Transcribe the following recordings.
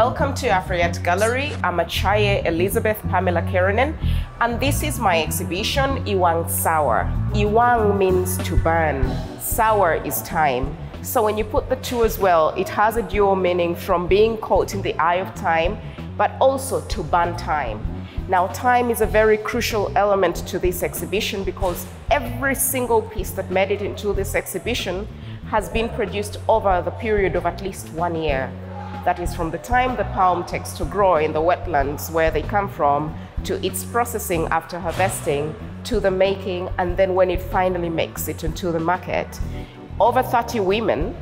Welcome to Afriat Gallery. I'm Acaye Elizabeth Pamela Kerunen, and this is my exhibition, Iwang Sawa. Iwang means to burn, Sawa is time. So when you put the two as well, it has a dual meaning from being caught in the eye of time, but also to burn time. Now, time is a very crucial element to this exhibition because every single piece that made it into this exhibition has been produced over the period of at least 1 year. That is from the time the palm takes to grow in the wetlands where they come from, to its processing after harvesting, to the making, and then when it finally makes it into the market. Over 30 women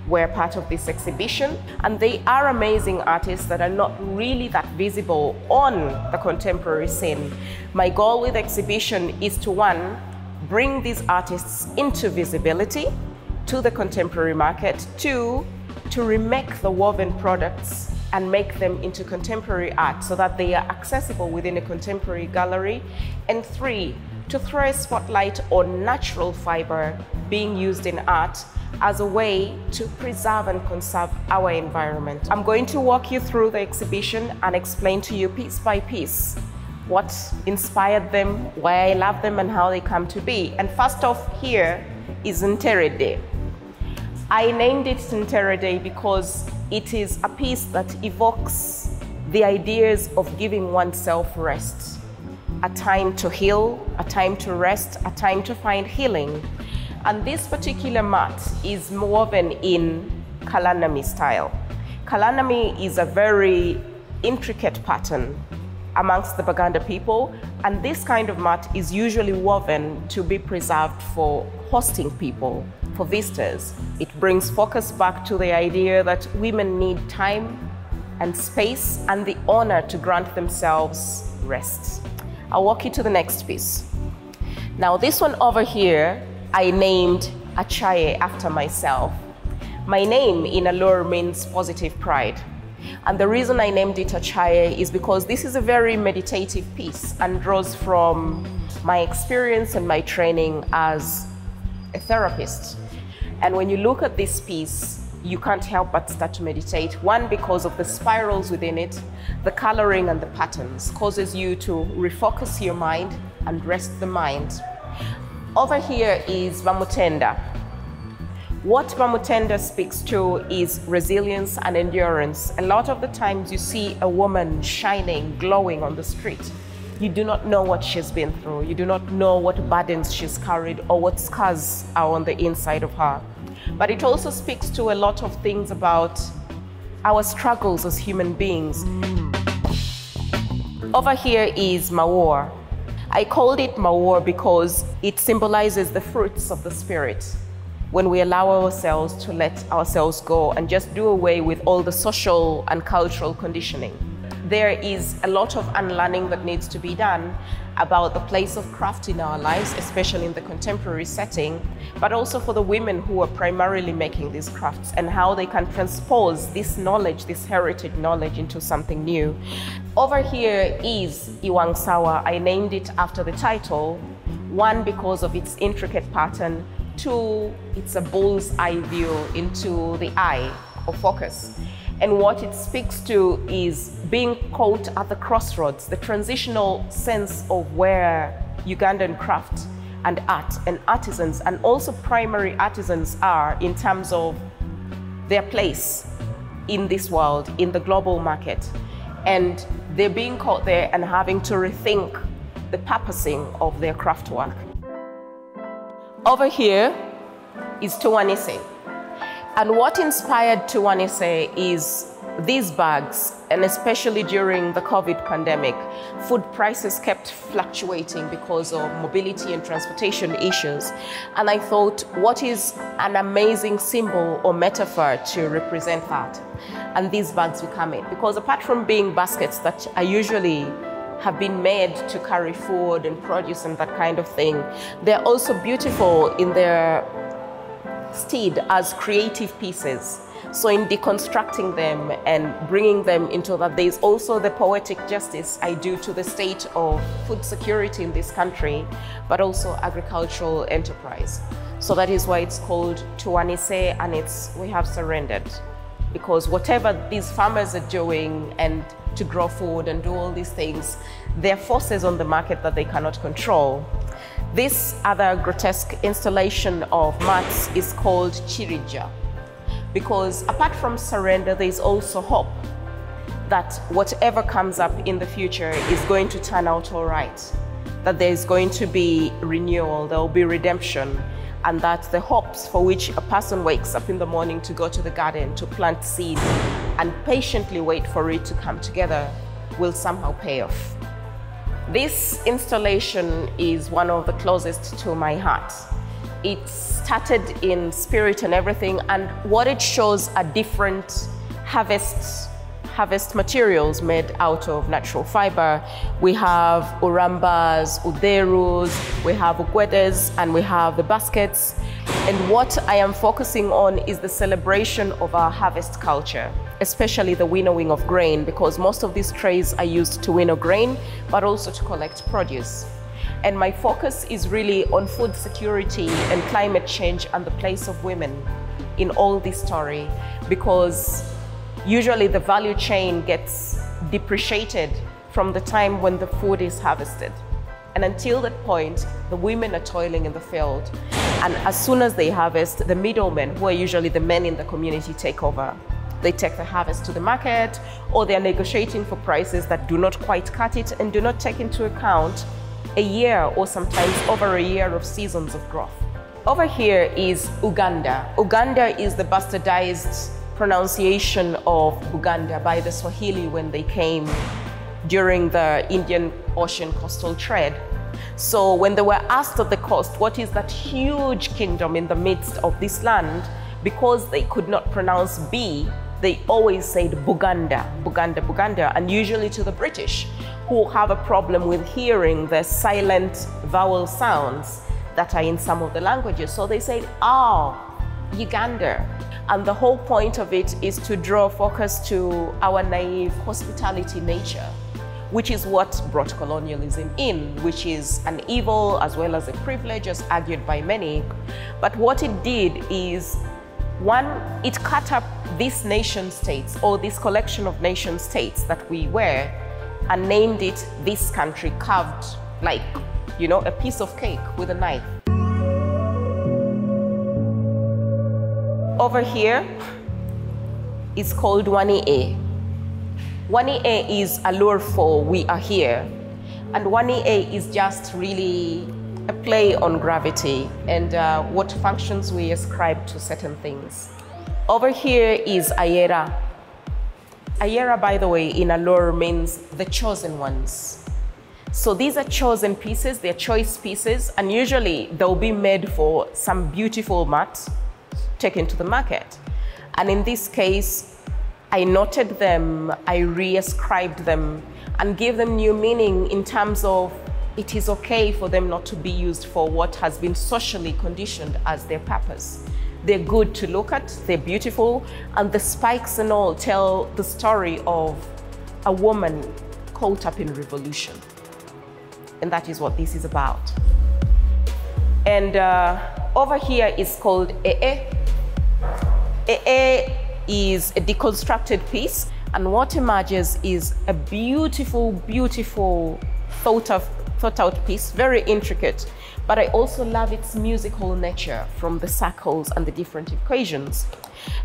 were part of this exhibition, and they are amazing artists that are not really that visible on the contemporary scene. My goal with the exhibition is to, one, bring these artists into visibility to the contemporary market, two, to remake the woven products and make them into contemporary art so that they are accessible within a contemporary gallery, and three, to throw a spotlight on natural fiber being used in art as a way to preserve and conserve our environment. I'm going to walk you through the exhibition and explain to you piece by piece what inspired them, why I love them, and how they come to be. And first off, here is Ntere Day. I named it Ntere Day because it is a piece that evokes the ideas of giving oneself rest, a time to heal, a time to rest, a time to find healing. And this particular mat is woven in Kalanami style. Kalanami is a very intricate pattern amongst the Baganda people, and this kind of mat is usually woven to be preserved for hosting people, for visitors. It brings focus back to the idea that women need time and space and the honor to grant themselves rest. I'll walk you to the next piece. Now, this one over here, I named Acaye after myself. My name in Allure means positive pride. And the reason I named it Acaye is because this is a very meditative piece and draws from my experience and my training as a therapist. And when you look at this piece, you can't help but start to meditate. One, because of the spirals within it, the coloring and the patterns causes you to refocus your mind and rest the mind. Over here is Bamutenda. What Bamutenda speaks to is resilience and endurance. A lot of the times you see a woman shining, glowing on the street. You do not know what she's been through. You do not know what burdens she's carried or what scars are on the inside of her. But it also speaks to a lot of things about our struggles as human beings. Over here is Mawar. I called it Mawar because it symbolizes the fruits of the spirit. When we allow ourselves to let ourselves go and just do away with all the social and cultural conditioning. There is a lot of unlearning that needs to be done about the place of craft in our lives, especially in the contemporary setting, but also for the women who are primarily making these crafts and how they can transpose this knowledge, this heritage knowledge, into something new. Over here is Iwang Sawa. I named it after the title, one, because of its intricate pattern, two, it's a bull's eye view into the eye of focus. And what it speaks to is being caught at the crossroads, the transitional sense of where Ugandan craft and art and artisans and also primary artisans are in terms of their place in this world, in the global market. And they're being caught there and having to rethink the purposing of their craft work. Over here is Tuwanese. And what inspired Tuwanese is these bags, and especially during the COVID pandemic, food prices kept fluctuating because of mobility and transportation issues. And I thought, what is an amazing symbol or metaphor to represent that? And these bags become it. Because apart from being baskets that are usually have been made to carry food and produce and that kind of thing, they're also beautiful in their steed as creative pieces. So in deconstructing them and bringing them into that, there's also the poetic justice I do to the state of food security in this country, but also agricultural enterprise. So that is why it's called Tuwanese, and we have surrendered. because whatever these farmers are doing and to grow food and do all these things, there are forces on the market that they cannot control. This other grotesque installation of mats is called Chirija, because apart from surrender, there is also hope that whatever comes up in the future is going to turn out all right, that there is going to be renewal, there will be redemption, and that the hopes for which a person wakes up in the morning to go to the garden to plant seed and patiently wait for it to come together will somehow pay off. This installation is one of the closest to my heart. It started in spirit and everything, and what it shows are different harvest materials made out of natural fiber. We have urambas, uderus, we have ugwedes, and we have the baskets. And what I am focusing on is the celebration of our harvest culture, especially the winnowing of grain, because most of these trays are used to winnow grain, but also to collect produce. And my focus is really on food security and climate change and the place of women in all this story, because usually the value chain gets depreciated from the time when the food is harvested. And until that point, the women are toiling in the field. And as soon as they harvest, the middlemen, who are usually the men in the community, take over. They take the harvest to the market, or they're negotiating for prices that do not quite cut it and do not take into account a year or sometimes over a year of seasons of growth. Over here is Uganda. Uganda is the bastardized pronunciation of Uganda by the Swahili when they came during the Indian Ocean coastal trade. So when they were asked at the coast, what is that huge kingdom in the midst of this land, because they could not pronounce B, they always said Buganda, Buganda, Buganda, and usually to the British, who have a problem with hearing the silent vowel sounds that are in some of the languages. So they said, oh, Uganda. And the whole point of it is to draw focus to our naive hospitality nature, which is what brought colonialism in, which is an evil as well as a privilege, as argued by many. But what it did is, one, it cut up these nation states, or this collection of nation states that we were, and named it this country, carved like, you know, a piece of cake with a knife. Over here is called Wani-e. Wani-e is allure for we are here. And Wani-e is just really a play on gravity and what functions we ascribe to certain things. Over here is Ayera. Ayera, by the way, in allure means the chosen ones. So these are chosen pieces, they're choice pieces, and usually they'll be made for some beautiful mat taken to the market. And in this case, I noted them, I reascribed them, and gave them new meaning in terms of it is okay for them not to be used for what has been socially conditioned as their purpose. They're good to look at, they're beautiful, and the spikes and all tell the story of a woman caught up in revolution. And that is what this is about. And over here is called Ee. Ee is a deconstructed piece, and what emerges is a beautiful, beautiful thought out piece, very intricate, but I also love its musical nature from the circles and the different equations.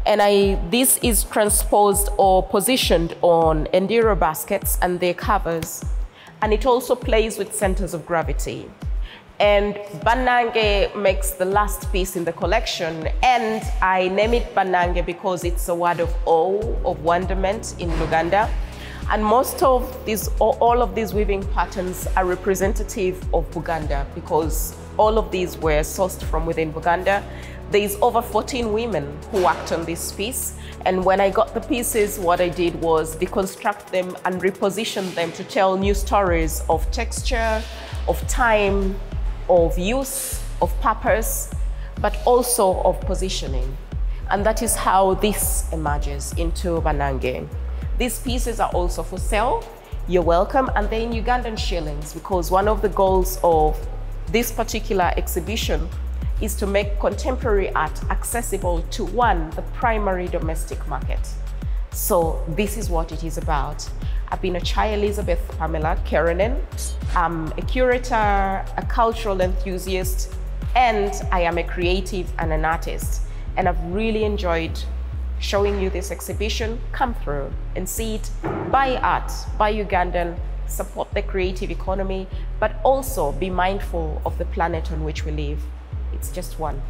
And this is transposed or positioned on enduro baskets and their covers, and it also plays with centers of gravity. And Banange makes the last piece in the collection, and I name it Banange because it's a word of awe, of wonderment in Uganda. And most of these, all of these weaving patterns are representative of Uganda, because all of these were sourced from within Uganda. There's over 14 women who worked on this piece. And when I got the pieces, what I did was deconstruct them and reposition them to tell new stories of texture, of time, of use, of purpose, but also of positioning. And that is how this emerges into Banange. These pieces are also for sale. You're welcome. And they're in Ugandan shillings, because one of the goals of this particular exhibition is to make contemporary art accessible to, one, the primary domestic market. So this is what it is about. I've been Acaye Elizabeth Pamela Kerunen. I'm a curator, a cultural enthusiast, and I am a creative and an artist. And I've really enjoyed showing you this exhibition. Come through and see it. Buy art, buy Ugandan, support the creative economy, but also be mindful of the planet on which we live. It's just one.